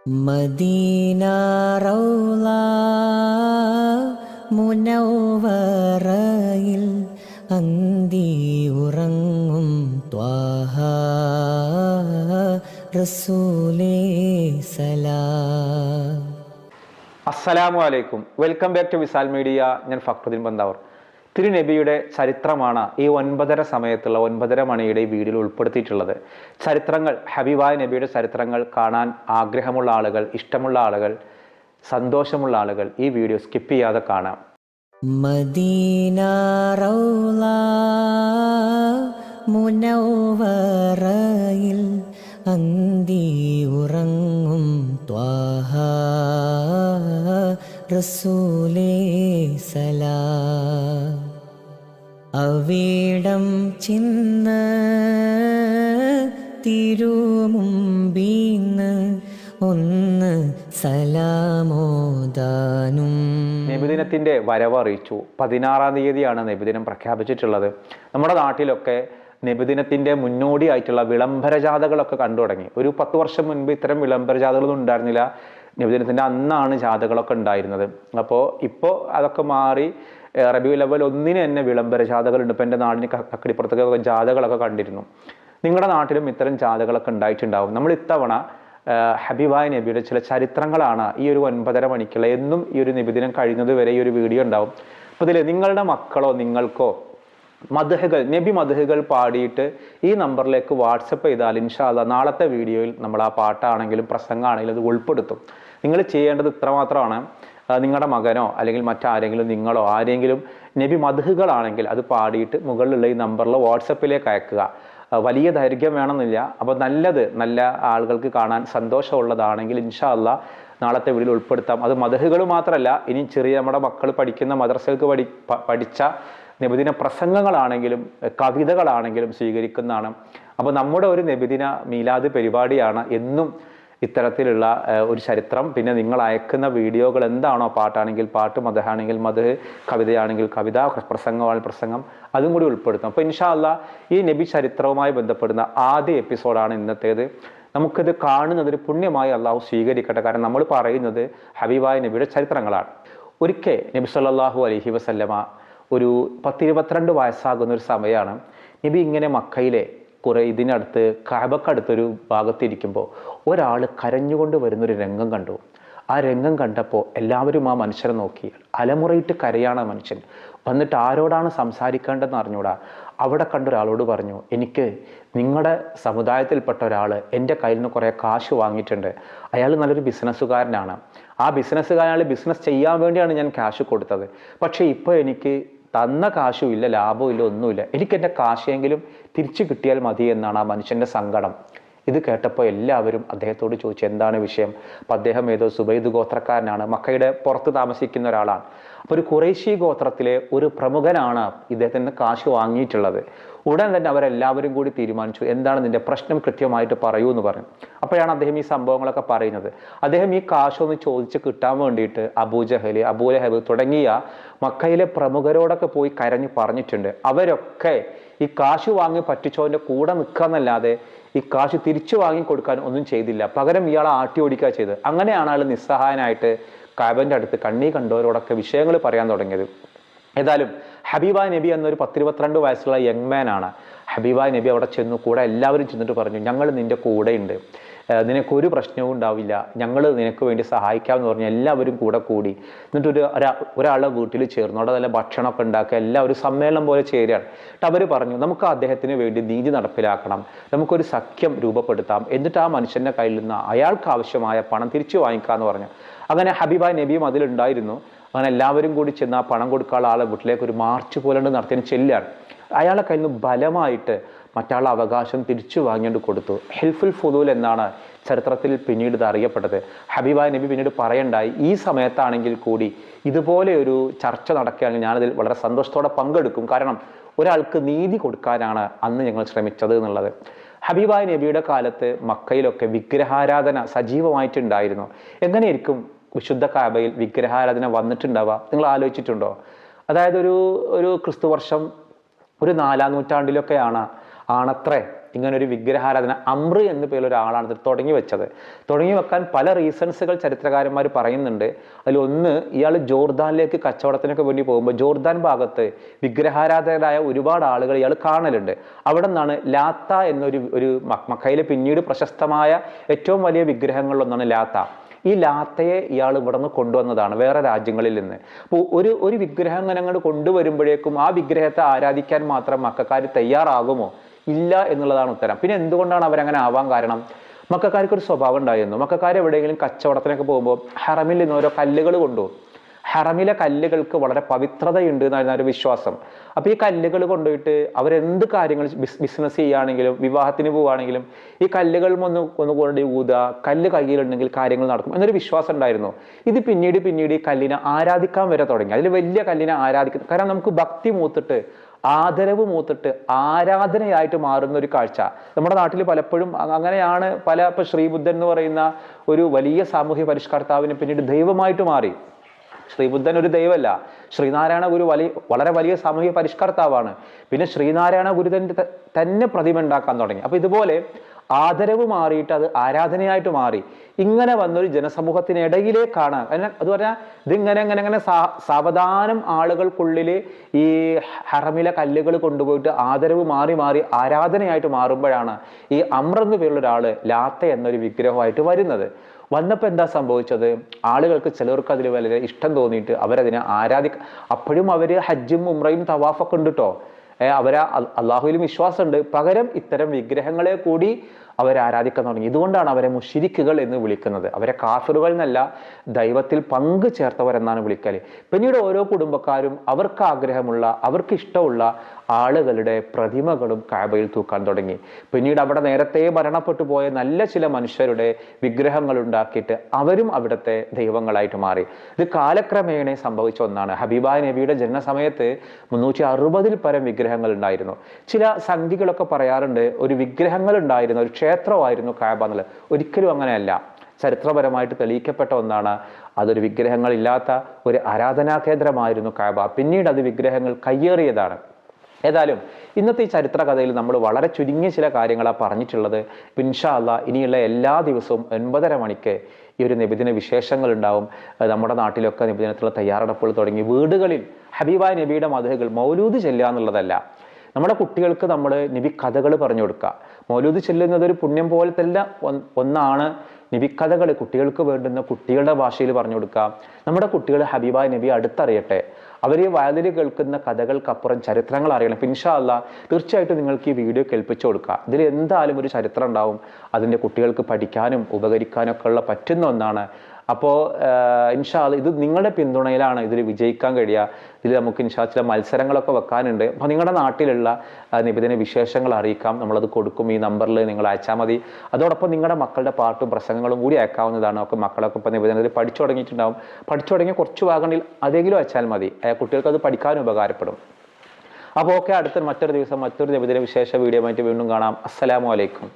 Medina റൗള മുനവ്വറയിൽ അന്തി ഉറങ്ങും ത്വാഹ റസൂലേ സലാം. അസ്സലാമു അലൈക്കും. Welcome back to Visal media. ഞാൻ ഫക്രുദ്ദീൻ ബന്താവർ. തിരുനബിയുടെ ചരിത്രമാണ് ഈ 9:30 സമയത്തുള്ള 9:30 മണിയുടെ ഈ വീഡിയോയിൽ ഉൾപ്പെടുത്തിയിട്ടുള്ളത്. ചരിത്രങ്ങൾ, ഹബീബായ നബിയുടെ ചരിത്രങ്ങൾ കാണാൻ ആഗ്രഹമുള്ള ആളുകൾ, ഇഷ്ടമുള്ള ആളുകൾ, സന്തോഷമുള്ള ആളുകൾ ഈ വീഡിയോ സ്കിപ്പ് ചെയ്യാതെ കാണാം. മദീന റൗള മുനവ്വറയിൽ അന്തി ഉറങ്ങും ത്വാഹ റസൂലേ സലാം. അവിടം ചിന്ന് തിരുമുമ്പീന്ന് ഒന്ന് സലാമോദാനും. നബിദിനത്തിന്റെ വരവ് അറിയിച്ചു. 16-ാം തീയതിയാണ് നബിദിനം പ്രഖ്യാപിച്ചിട്ടുള്ളത്. നമ്മുടെ നാട്ടിലൊക്കെ നബിദിനത്തിന്റെ മുന്നോടിയായിട്ടുള്ള വിളംബര ജാഥകളൊക്കെ കണ്ടു തുടങ്ങി. ഒരു 10 വർഷം മുൻപ് ഇത്തരം വിളംബര ജാഥകളൊന്നും ഉണ്ടായിരുന്നില്ല. നബിദിനത്തിന്റെ അന്നാണ് ജാഥകളൊക്കെ ഉണ്ടായിരുന്നത്. അപ്പോൾ അതൊക്കെ മാറി റബീഉൽ അവ്വൽ 1-ന് തന്നെ വിളംബര ജാഥകളുണ്ട്. ഇപ്പം എൻ്റെ നാടിന് കക്കടിപ്പുറത്തൊക്കെ ജാഥകളൊക്കെ കണ്ടിരുന്നു. നിങ്ങളുടെ നാട്ടിലും ഇത്തരം ജാഥകളൊക്കെ ഉണ്ടായിട്ടുണ്ടാവും. നമ്മൾ ഇത്തവണ ഹബീബായ നബിയുടെ ചില ചരിത്രങ്ങളാണ് ഈ ഒരു 9:30 മണിക്കുള്ള. എന്നും ഈ ഒരു നബിദിനം കഴിയുന്നത് വരെ ഈ ഒരു വീഡിയോ ഉണ്ടാവും. അപ്പോൾ ഇതിൽ നിങ്ങളുടെ മക്കളോ നിങ്ങൾക്കോ മദ്ഹുകൾ, നബി മദ്ഹുകൾ പാടിയിട്ട് ഈ നമ്പറിലേക്ക് വാട്സപ്പ് ചെയ്താൽ ഇൻഷാ അല്ലാഹ് നാളത്തെ വീഡിയോയിൽ നമ്മൾ ആ പാട്ടാണെങ്കിലും പ്രസംഗമാണെങ്കിലും അത് ഉൾപ്പെടുത്തും. നിങ്ങൾ ചെയ്യേണ്ടത് ഇത്രമാത്രമാണ്. നിങ്ങളുടെ മകനോ അല്ലെങ്കിൽ മറ്റാരെങ്കിലും, നിങ്ങളോ ആരെങ്കിലും നബി മദ്ഹുകളാണെങ്കിൽ അത് പാടിയിട്ട് മുകളിലുള്ള ഈ നമ്പറിൽ വാട്സപ്പിലേക്ക് അയക്കുക. വലിയ ദൈർഘ്യം വേണമെന്നില്ല. അപ്പോൾ നല്ല ആളുകൾക്ക് കാണാൻ സന്തോഷമുള്ളതാണെങ്കിൽ ഇൻഷാ അല്ലാഹ് നാളത്തെ വീഡിയോയിൽ ഉൾപ്പെടുത്താം. അത് മദ്ഹുകൾ മാത്രമല്ല, ഇനി ചെറിയ നമ്മുടെ മക്കൾ പഠിക്കുന്ന മദ്രസകൾക്ക് പഠിച്ച നബിദിന പ്രസംഗങ്ങളാണെങ്കിലും കവിതകളാണെങ്കിലും സ്വീകരിക്കുന്നതാണ്. അപ്പോൾ നമ്മുടെ ഒരു നബിദിന മീലാദ് പരിപാടിയാണ് എന്നും ഇത്തരത്തിലുള്ള ഒരു ചരിത്രം. പിന്നെ നിങ്ങൾ അയക്കുന്ന വീഡിയോകൾ എന്താണോ, പാട്ടാണെങ്കിൽ പാട്ട്, മദ്ഹാണെങ്കിൽ മദ്ഹ്, കവിതയാണെങ്കിൽ കവിത, പ്രസംഗമാണെങ്കിൽ പ്രസംഗം, അതും കൂടി ഉൾപ്പെടുത്തും. അപ്പോൾ ഇൻഷാ അല്ലാഹ് ഈ നബി ചരിത്രവുമായി ബന്ധപ്പെടുന്ന ആദ്യ എപ്പിസോഡാണ് ഇന്നത്തേത്. നമുക്കിത് കാണുന്നതൊരു പുണ്യമായി അള്ളാഹു സ്വീകരിക്കട്ടെ. കാരണം നമ്മൾ പറയുന്നത് ഹബീബായ നബിയുടെ ചരിത്രങ്ങളാണ്. ഒരിക്കൽ നബി സല്ലല്ലാഹു അലൈഹി വസല്ലമ ഒരു 10-22 വയസ്സാകുന്ന ഒരു സമയമാണ്. നബി ഇങ്ങനെ മക്കയിലെ ഇതിനടുത്ത് കഅബക്കടുത്തൊരു ഭാഗത്തിരിക്കുമ്പോൾ ഒരാൾ കരഞ്ഞുകൊണ്ട് വരുന്നൊരു രംഗം കണ്ടു. ആ രംഗം കണ്ടപ്പോൾ എല്ലാവരും ആ മനുഷ്യനെ നോക്കി. അലമുറയിട്ട് കരയാണ് ആ മനുഷ്യൻ. വന്നിട്ട് ആരോടാണ് സംസാരിക്കേണ്ടതെന്ന് അറിഞ്ഞൂടാ. അവിടെ കണ്ടൊരാളോട് പറഞ്ഞു, എനിക്ക് നിങ്ങളുടെ സമുദായത്തിൽപ്പെട്ട ഒരാൾ എൻ്റെ കയ്യിൽ നിന്ന് കുറേ കാശ് വാങ്ങിയിട്ടുണ്ട്. അയാൾ നല്ലൊരു ബിസിനസ്സുകാരനാണ്. ആ ബിസിനസ്സുകാരൻ ബിസിനസ് ചെയ്യാൻ വേണ്ടിയാണ് ഞാൻ കാശ് കൊടുത്തത്. പക്ഷേ ഇപ്പോൾ എനിക്ക് തന്ന കാശും ഇല്ല, ലാഭവും ഇല്ല, ഒന്നുമില്ല. എനിക്കെൻ്റെ കാശെങ്കിലും തിരിച്ചു കിട്ടിയാൽ മതി എന്നാണ് ആ മനുഷ്യൻ്റെ സങ്കടം. ഇത് കേട്ടപ്പോൾ എല്ലാവരും അദ്ദേഹത്തോട് ചോദിച്ചു, എന്താണ് വിഷയം? അപ്പം അദ്ദേഹം ഏതോ സുബൈദ് ഗോത്രക്കാരനാണ്, മക്കയുടെ പുറത്ത് താമസിക്കുന്ന ഒരാളാണ്. അപ്പോൾ ഒരു ഖുറൈശി ഗോത്രത്തിലെ ഒരു പ്രമുഖനാണ് ഇദ്ദേഹത്തിന് കാശ് വാങ്ങിയിട്ടുള്ളത്. ഉടൻ തന്നെ അവരെല്ലാവരും കൂടി തീരുമാനിച്ചു, എന്താണ് നിന്റെ പ്രശ്നം, കൃത്യമായിട്ട് പറയൂ എന്ന് പറഞ്ഞു. അപ്പോഴാണ് അദ്ദേഹം ഈ സംഭവങ്ങളൊക്കെ പറയുന്നത്. അദ്ദേഹം ഈ കാശൊന്ന് ചോദിച്ച് കിട്ടാൻ വേണ്ടിയിട്ട് അബൂജഹൽ, അബൂലഹബ് തുടങ്ങിയ മക്കയിലെ പ്രമുഖരോടൊക്കെ പോയി കരഞ്ഞു പറഞ്ഞിട്ടുണ്ട്. അവരൊക്കെ ഈ കാശ് വാങ്ങി പറ്റിച്ചവൻ്റെ കൂടെ നിൽക്കാന്നല്ലാതെ ഈ കാശ് തിരിച്ചു വാങ്ങി കൊടുക്കാൻ ഒന്നും ചെയ്തില്ല. പകരം ഇയാളെ ആട്ടി ഓടിക്കുക ചെയ്തത്. അങ്ങനെയാണ് ആൾ നിസ്സഹായനായിട്ട് കഅബന്റെ അടുത്ത് കണ്ണീ കണ്ടവരോടൊക്കെ വിഷയങ്ങൾ പറയാൻ തുടങ്ങിയത്. ഏതായാലും ഹബീബായ നബി എന്നൊരു 10-22 വയസ്സുള്ള യങ് മാൻ ആണ്. ഹബീബായ നബി അവിടെ ചെന്നു. കൂടെ എല്ലാവരും ചെന്നിട്ട് പറഞ്ഞു, ഞങ്ങൾ നിൻ്റെ കൂടെയുണ്ട്, നിനക്കൊരു പ്രശ്നവും ഉണ്ടാവില്ല, ഞങ്ങൾ നിനക്ക് വേണ്ടി സഹായിക്കാമെന്ന് പറഞ്ഞ് എല്ലാവരും കൂടെ കൂടി. എന്നിട്ട് ഒരാളുടെ വീട്ടിൽ ചേർന്നു. അവിടെ നല്ല ഭക്ഷണമൊക്കെ ഉണ്ടാക്കുക, എല്ലാവരും സമ്മേളനം പോലെ ചേരുകയാണ്. എന്നിട്ട് അവർ പറഞ്ഞു, നമുക്ക് അദ്ദേഹത്തിന് വേണ്ടി നീതി നടപ്പിലാക്കണം, നമുക്കൊരു സഖ്യം രൂപപ്പെടുത്താം, എന്നിട്ട് ആ മനുഷ്യൻ്റെ കയ്യിൽ നിന്ന് അയാൾക്ക് ആവശ്യമായ പണം തിരിച്ചു വാങ്ങിക്കാമെന്ന് പറഞ്ഞു. അങ്ങനെ ഹബീബായ നബിയും അതിലുണ്ടായിരുന്നു. അങ്ങനെ എല്ലാവരും കൂടി ചെന്ന് ആ പണം കൊടുക്കാനുള്ള ആളെ വീട്ടിലേക്ക് ഒരു മാർച്ച് പോലെ നടത്തിന് ചെല്ലുകയാണ്. അയാളെ കയ്യിൽ നിന്ന് ബലമായിട്ട് മറ്റാളുടെ അവകാശം തിരിച്ചു വാങ്ങിയിട്ട് കൊടുത്തു. ഹിൽഫുൽ ഫുദൂൽ എന്നാണ് ചരിത്രത്തിൽ പിന്നീട് ഇത് അറിയപ്പെട്ടത്. ഹബീബായ നബി പിന്നീട് പറയണ്ടായി, ഈ സമയത്താണെങ്കിൽ കൂടി ഇതുപോലെ ഒരു ചർച്ച നടക്കുകയാണെങ്കിൽ ഞാനതിൽ വളരെ സന്തോഷത്തോടെ പങ്കെടുക്കും. കാരണം ഒരാൾക്ക് നീതി കൊടുക്കാനാണ് അന്ന് ഞങ്ങൾ ശ്രമിച്ചത് എന്നുള്ളത്. ഹബീബായ നബിയുടെ കാലത്ത് മക്കയിലൊക്കെ വിഗ്രഹാരാധന സജീവമായിട്ടുണ്ടായിരുന്നു. എങ്ങനെയായിരിക്കും വിശുദ്ധ കഅബയിൽ വിഗ്രഹാരാധന വന്നിട്ടുണ്ടാവുക? നിങ്ങൾ ആലോചിച്ചിട്ടുണ്ടോ? അതായത് ഒരു ക്രിസ്തു വർഷം ഒരു 4-ാം നൂറ്റാണ്ടിലൊക്കെയാണ് ആണത്രേ ഇങ്ങനൊരു വിഗ്രഹാരാധന അമ്ര എന്ന പേരിൽ ഒരാളാണ് ഇത് തുടങ്ങി വെച്ചത്. തുടങ്ങി വെക്കാൻ പല റീസൺസുകൾ ചരിത്രകാരന്മാർ പറയുന്നുണ്ട്. അതിലൊന്ന്, ഇയാൾ ജോർദാനിലേക്ക് കച്ചവടത്തിനൊക്കെ വേണ്ടി പോകുമ്പോൾ ജോർദാൻ ഭാഗത്ത് വിഗ്രഹാരാധകരായ ഒരുപാട് ആളുകൾ ഇയാൾ കാണലുണ്ട്. അവിടെ നിന്നാണ് ലാത്ത എന്നൊരു മക്കയിലെ പിന്നീട് പ്രശസ്തമായ ഏറ്റവും വലിയ വിഗ്രഹങ്ങളിലൊന്നാണ് ലാത്ത. ഈ ലാത്തയെ ഇയാൾ ഇവിടെ നിന്ന് കൊണ്ടുവന്നതാണ് വേറെ രാജ്യങ്ങളിൽ നിന്ന്. അപ്പോൾ ഒരു വിഗ്രഹം ഇങ്ങനെ അങ്ങോട്ട് കൊണ്ടുവരുമ്പോഴേക്കും ആ വിഗ്രഹത്തെ ആരാധിക്കാൻ മാത്രം മക്കാർ തയ്യാറാകുമോ? ഇല്ല എന്നുള്ളതാണ് ഉത്തരം. പിന്നെ എന്തുകൊണ്ടാണ് അവരങ്ങനെ ആവാൻ കാരണം? മക്കാർക്ക് ഒരു സ്വഭാവം ഉണ്ടായിരുന്നു. മക്കാർ എവിടെയെങ്കിലും കച്ചവടത്തിനൊക്കെ പോകുമ്പോൾ ഹറമിൽ നിന്ന് ഓരോ കല്ലുകൾ കൊണ്ടുപോകും. ഹറമിലെ കല്ലുകൾക്ക് വളരെ പവിത്രതയുണ്ട് എന്നായിരുന്നു ഒരു വിശ്വാസം. അപ്പോൾ ഈ കല്ലുകൾ കൊണ്ടുപോയിട്ട് അവരെന്ത് കാര്യങ്ങൾ ബിസിനസ് ചെയ്യുകയാണെങ്കിലും വിവാഹത്തിന് പോവുകയാണെങ്കിലും ഈ കല്ലുകൾ ഒന്ന് കൊണ്ട് ഊതുക, കല്ല് കയ്യിലുണ്ടെങ്കിൽ കാര്യങ്ങൾ നടക്കും എന്നൊരു വിശ്വാസം ഉണ്ടായിരുന്നു. ഇത് പിന്നീട് ഈ കല്ലിനെ ആരാധിക്കാൻ വരെ തുടങ്ങി. അതിൽ വലിയ കല്ലിനെ ആരാധിക്കുന്നത് കാരണം നമുക്ക് ഭക്തി മൂത്തിട്ട് ആദരവ് മൂത്തിട്ട് ആരാധനയായിട്ട് മാറുന്ന ഒരു കാഴ്ച നമ്മുടെ നാട്ടിൽ പലപ്പോഴും അങ്ങനെയാണ്. ഇപ്പൊ ശ്രീബുദ്ധൻ എന്ന് പറയുന്ന ഒരു വലിയ സാമൂഹ്യ പരിഷ്കർത്താവിന് പിന്നീട് ദൈവമായിട്ട് മാറി. ശ്രീബുദ്ധൻ ഒരു ദൈവമല്ല, ശ്രീനാരായണ ഗുരു വളരെ വലിയ സാമൂഹിക പരിഷ്കർത്താവാണ്. പിന്നെ ശ്രീനാരായണ ഗുരുതന്റെ തന്നെ പ്രതിമ ഉണ്ടാക്കാൻ തുടങ്ങി. അപ്പൊ ഇതുപോലെ ആദരവ് മാറിയിട്ട് അത് ആരാധനയായിട്ട് മാറി. ഇങ്ങനെ വന്നൊരു ജനസമൂഹത്തിനിടയിലേക്കാണ് അത് പറഞ്ഞാൽ ഇതിങ്ങനെ സാവധാനം ആളുകൾക്കുള്ളിൽ ഈ ഹറമിലെ കല്ലുകൾ കൊണ്ടുപോയിട്ട് ആദരവ് മാറി ആരാധനയായിട്ട് മാറുമ്പോഴാണ് ഈ അമ്ര എന്ന പേരുള്ള ഒരാള് ലാത്ത എന്നൊരു വിഗ്രഹമായിട്ട് വരുന്നത്. വന്നപ്പോൾ എന്താ സംഭവിച്ചത്? ആളുകൾക്ക് ചിലർക്ക് അതിൽ വളരെ ഇഷ്ടം തോന്നിയിട്ട് അവരതിനെ അപ്പോഴും അവര് ഹജ്ജും ഉംറയും തവാഫൊക്കെ ഉണ്ട് കേട്ടോ. അവരെ അള്ളാഹുവിലും വിശ്വാസമുണ്ട്. പകരം ഇത്തരം വിഗ്രഹങ്ങളെ കൂടി അവരെ ആരാധിക്കാൻ തുടങ്ങി. ഇതുകൊണ്ടാണ് അവരെ മുശ്രിക്കുകൾ എന്ന് വിളിക്കുന്നത്. അവരെ കാഫിറുകൾ എന്നല്ല, ദൈവത്തിൽ പങ്കു ചേർത്തവരെന്നാണ് വിളിക്കല്. പിന്നീട് ഓരോ കുടുംബക്കാരും അവർക്ക് ആഗ്രഹമുള്ള അവർക്ക് ഇഷ്ടമുള്ള ആളുകളുടെ പ്രതിമകളും കഅബയിൽ തൂക്കാൻ തുടങ്ങി. പിന്നീട് അവിടെ നേരത്തെ മരണപ്പെട്ടു പോയ നല്ല ചില മനുഷ്യരുടെ വിഗ്രഹങ്ങൾ ഉണ്ടാക്കിയിട്ട് അവരും അവിടുത്തെ ദൈവങ്ങളായിട്ട് മാറി. ഇത് കാലക്രമേണ സംഭവിച്ച ഒന്നാണ്. ഹബീബായ നബിയുടെ ജനനസമയത്ത് 360 പരം വിഗ്രഹങ്ങൾ ഉണ്ടായിരുന്നു. ചില സംഖ്യകളൊക്കെ പറയാറുണ്ട് ഒരു വിഗ്രഹങ്ങൾ ഉണ്ടായിരുന്ന ഒരു ക്ഷേത്രമായിരുന്നു കഅബ എന്നുള്ളത്. ഒരിക്കലും അങ്ങനെയല്ല. ചരിത്രപരമായിട്ട് തെളിയിക്കപ്പെട്ട ഒന്നാണ്. അതൊരു വിഗ്രഹങ്ങളില്ലാത്ത ഒരു ആരാധനാ കേന്ദ്രമായിരുന്നു കഅബ. പിന്നീട് അത് വിഗ്രഹങ്ങൾ കയ്യേറിയതാണ്. ഏതായാലും ഇന്നത്തെ ഈ ചരിത്ര കഥയിൽ നമ്മൾ വളരെ ചുരുങ്ങിയ ചില കാര്യങ്ങളാണ് പറഞ്ഞിട്ടുള്ളത്. ഇൻഷാ അല്ലാഹ് ഇനിയുള്ള എല്ലാ ദിവസവും 9:30 മണിക്ക് ഈ ഒരു നബിദിന വിശേഷങ്ങൾ ഉണ്ടാവും. നമ്മുടെ നാട്ടിലൊക്കെ നബിദിനത്തിലുള്ള തയ്യാറെടുപ്പുകൾ തുടങ്ങി. വീടുകളിൽ ഹബീബായ നബിയുടെ മദ്ഹുകൾ മൗലൂദ് ചെല്ലുക എന്നുള്ളതല്ല, നമ്മുടെ കുട്ടികൾക്ക് നമ്മൾ നബി കഥകൾ പറഞ്ഞു കൊടുക്കുക. മൗലൂദ് ചെല്ലുന്നത് ഒരു പുണ്യം പോലത്തെ ഒന്നാണ്. നബി കഥകൾ കുട്ടികൾക്ക് വേണ്ടുന്ന കുട്ടികളുടെ ഭാഷയിൽ പറഞ്ഞു കൊടുക്കുക. നമ്മുടെ കുട്ടികൾ ഹബീബായ നബി അടുത്തറിയട്ടെ. അവർ ഈ വയലിൽ കേൾക്കുന്ന കഥകൾക്കപ്പുറം ചരിത്രങ്ങൾ അറിയണം. ഇൻഷാ അല്ലാഹ് തീർച്ചയായിട്ടും നിങ്ങൾക്ക് ഈ വീഡിയോ കേൾപ്പിച്ചു കൊടുക്കുക. ഇതിൽ എന്തായാലും ഒരു ചരിത്രം ഉണ്ടാവും. അതിൻ്റെ കുട്ടികൾക്ക് പഠിക്കാനും ഉപകരിക്കാനും ഒക്കെ ഉള്ള പറ്റുന്ന ഒന്നാണ്. അപ്പോൾ ഇൻഷാ അല്ലാഹ് ഇത് നിങ്ങളുടെ പിന്തുണയിലാണ് ഇതിൽ വിജയിക്കാൻ കഴിയുക. ഇതിൽ നമുക്ക് ഇൻഷാ ചില മത്സരങ്ങളൊക്കെ വെക്കാനുണ്ട്. അപ്പോൾ നിങ്ങളുടെ നാട്ടിലുള്ള നബിദിന വിശേഷങ്ങൾ അറിയിക്കാം. നമ്മളത് കൊടുക്കും. ഈ നമ്പറിൽ നിങ്ങൾ അയച്ചാൽ മതി. അതോടൊപ്പം നിങ്ങളുടെ മക്കളുടെ പാട്ടും പ്രസംഗങ്ങളും കൂടി അയക്കാവുന്നതാണ്. ഒക്കെ മക്കളൊക്കെ ഇപ്പോൾ നബിദിനത്തിൽ പഠിച്ചു തുടങ്ങിയിട്ടുണ്ടാവും. പഠിച്ചു തുടങ്ങിയ കുറച്ച് ഭാഗങ്ങളിൽ അതെങ്കിലും അയച്ചാൽ മതി. കുട്ടികൾക്ക് അത് പഠിക്കാനും ഉപകാരപ്പെടും. അപ്പോൾ ഓക്കെ, അടുത്ത മറ്റൊരു ദിവസം മറ്റൊരു നബിദിന വിശേഷ വീഡിയോ ആയിട്ട് വീണ്ടും കാണാം. അസ്സലാമു അലൈക്കും.